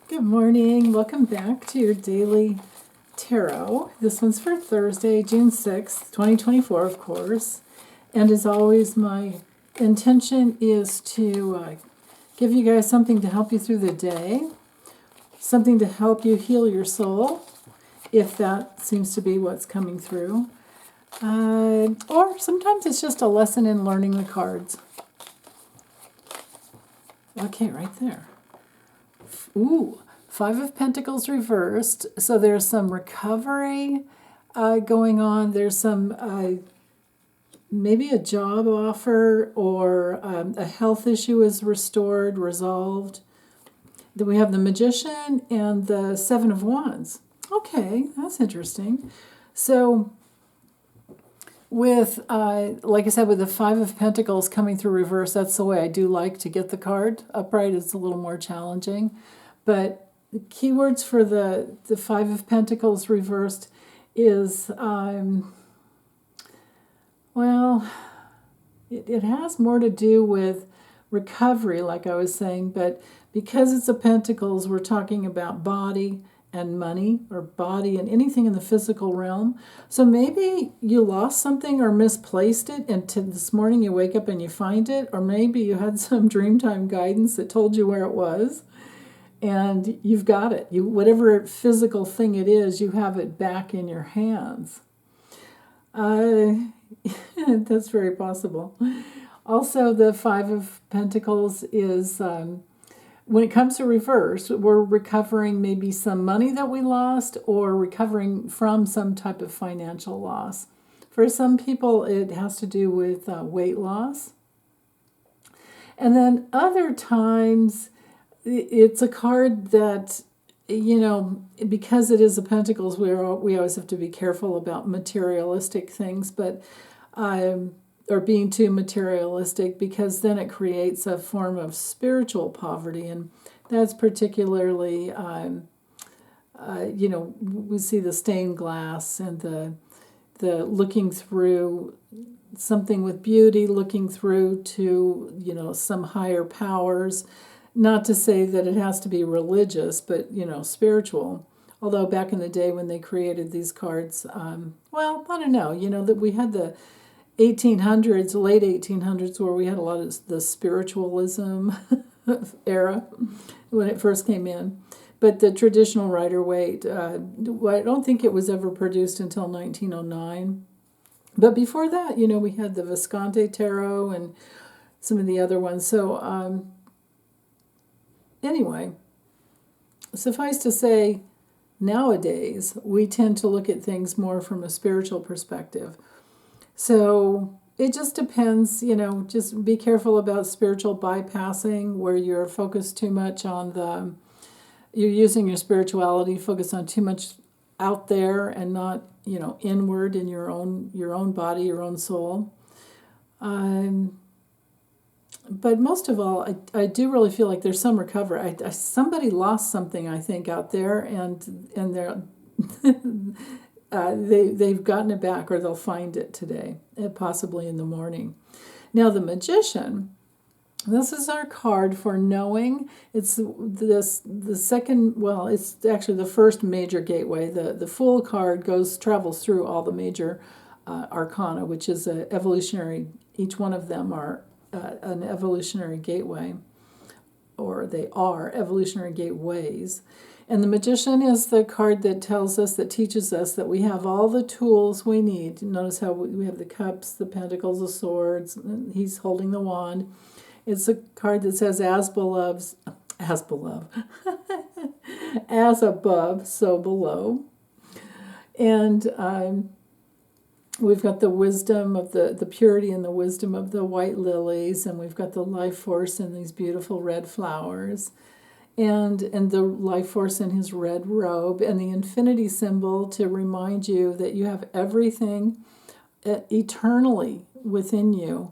Good morning. Welcome back to your daily tarot. This one's for Thursday, June 6th, 2024, of course. And as always, my intention is to give you guys something to help you through the day, something to help you heal your soul, if that seems to be what's coming through. Or sometimes it's just a lesson in learning the cards. Okay, right there. Ooh, Five of Pentacles reversed. So there's some recovery going on. There's some, maybe a job offer or a health issue is resolved. Then we have the Magician and the Seven of Wands. Okay, that's interesting. So with, like I said, with the Five of Pentacles coming through reverse, that's the way I do like to get the card. Upright is a little more challenging. But the keywords for the Five of Pentacles reversed is, well, it has more to do with recovery, like I was saying, but because it's a Pentacles, we're talking about body and money, or body and anything in the physical realm. So maybe you lost something or misplaced it, and this morning you wake up and you find it, or maybe you had some dreamtime guidance that told you where it was, and you've got it. Whatever physical thing it is, you have it back in your hands. That's very possible. Also, the Five of Pentacles is, when it comes to reverse, we're recovering maybe some money that we lost or recovering from some type of financial loss. For some people, it has to do with weight loss. And then other times, it's a card that, because it is a Pentacles, we always have to be careful about materialistic things, but or being too materialistic, because then it creates a form of spiritual poverty, and that's particularly, we see the stained glass and the looking through something with beauty, looking through to some higher powers. Not to say that it has to be religious, but spiritual. Although back in the day when they created these cards, I don't know. That we had the 1800s, late 1800s, where we had a lot of the spiritualism era when it first came in. But the traditional Rider-Waite, I don't think it was ever produced until 1909. But before that, we had the Visconti Tarot and some of the other ones. So anyway, suffice to say, nowadays we tend to look at things more from a spiritual perspective. So it just depends, just be careful about spiritual bypassing, where you're focused too much on you're using your spirituality, focus on too much out there and not, inward in your own body, your own soul. But most of all, I do really feel like there's some recovery. Somebody lost something, I think, out there, and they're they've gotten it back, or they'll find it today, possibly in the morning. Now, the Magician, this is our card for knowing. It's the second, it's actually the first major gateway. The Fool card travels through all the major arcana, which is a evolutionary. Each one of them are an evolutionary gateway, or they are evolutionary gateways. And the Magician is the card that teaches us that we have all the tools we need. Notice how we have the cups, the pentacles, the swords. He's holding the wand. It's a card that says, as above, so below. And we've got the wisdom of the purity and the wisdom of the white lilies, and we've got the life force in these beautiful red flowers, and the life force in his red robe, and the infinity symbol to remind you that you have everything eternally within you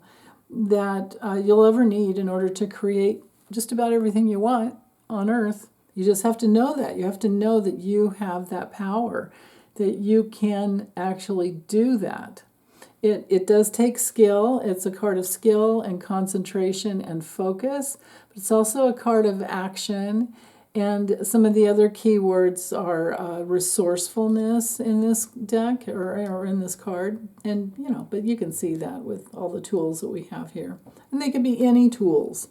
that you'll ever need in order to create just about everything you want on earth. You just have to know that. You have to know that you have that power, that you can actually do that. It does take skill. It's a card of skill and concentration and focus, but it's also a card of action And some of the other keywords are resourcefulness in this deck or in this card. And, but you can see that with all the tools that we have here. And they can be any tools.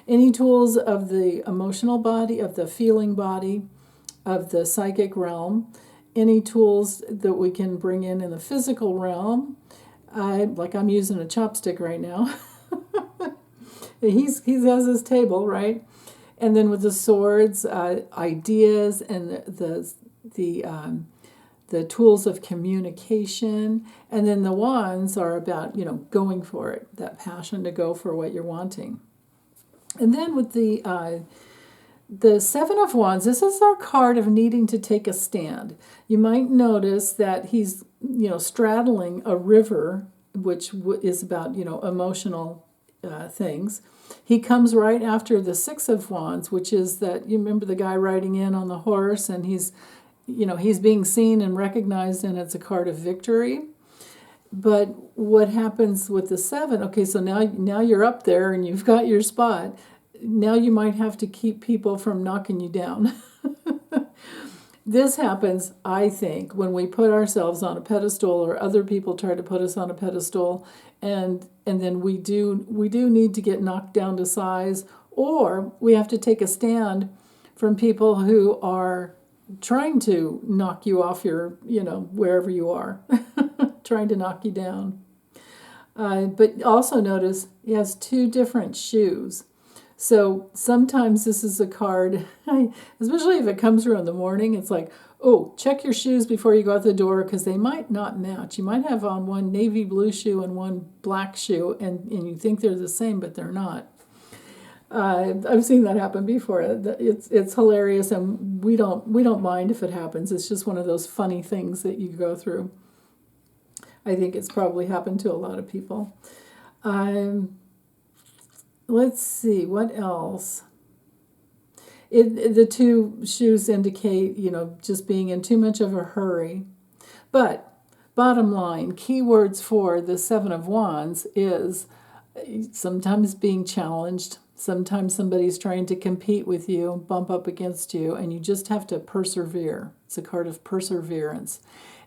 Any tools of the emotional body, of the feeling body, of the psychic realm. Any tools that we can bring in the physical realm. Like I'm using a chopstick right now. He has his table, right? And then with the swords, ideas and the tools of communication. And then the wands are about, going for it, that passion to go for what you're wanting. And then with the Seven of Wands, this is our card of needing to take a stand. You might notice that he's, straddling a river, which is about, emotional things. He comes right after the Six of Wands, which is that, you remember the guy riding in on the horse, and he's being seen and recognized, and it's a card of victory. But what happens with the Seven? Okay, so now you're up there and you've got your spot. Now you might have to keep people from knocking you down. This happens, I think, when we put ourselves on a pedestal or other people try to put us on a pedestal, and then we do need to get knocked down to size, or we have to take a stand from people who are trying to knock you off your, wherever you are, trying to knock you down. But also notice he has two different shoes. So sometimes this is a card, especially if it comes through in the morning, it's like, oh, check your shoes before you go out the door because they might not match. You might have on one navy blue shoe and one black shoe, and you think they're the same, but they're not. I've seen that happen before. It's hilarious, and we don't mind if it happens. It's just one of those funny things that you go through. I think it's probably happened to a lot of people. Let's see, what else? The two shoes indicate, just being in too much of a hurry. But bottom line, keywords for the Seven of Wands is sometimes being challenged. Sometimes somebody's trying to compete with you, bump up against you, and you just have to persevere. It's a card of perseverance.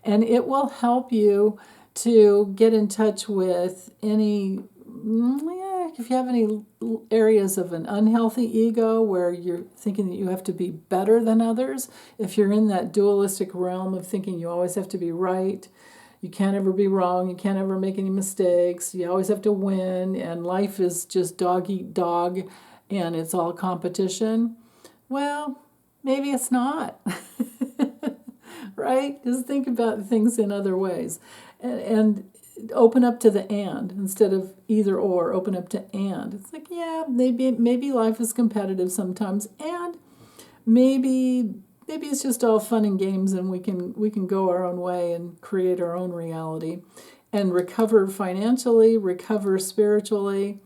And it will help you to get in touch with any, if you have any areas of an unhealthy ego where you're thinking that you have to be better than others, if you're in that dualistic realm of thinking you always have to be right, you can't ever be wrong, you can't ever make any mistakes, you always have to win, and life is just dog eat dog, and it's all competition, well, maybe it's not. Right? Just think about things in other ways. And open up to the and instead of either or. Open up to and. It's like, yeah, maybe life is competitive sometimes, and maybe it's just all fun and games, and we can go our own way and create our own reality and recover financially, recover spiritually.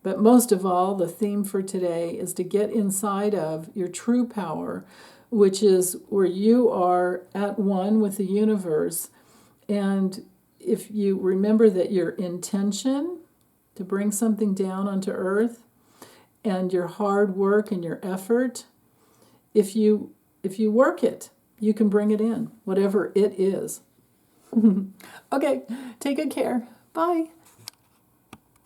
But most of all, the theme for today is to get inside of your true power, which is where you are at one with the universe. And if you remember that your intention to bring something down onto earth and your hard work and your effort, if you work it, you can bring it in, whatever it is. Okay, take good care. Bye.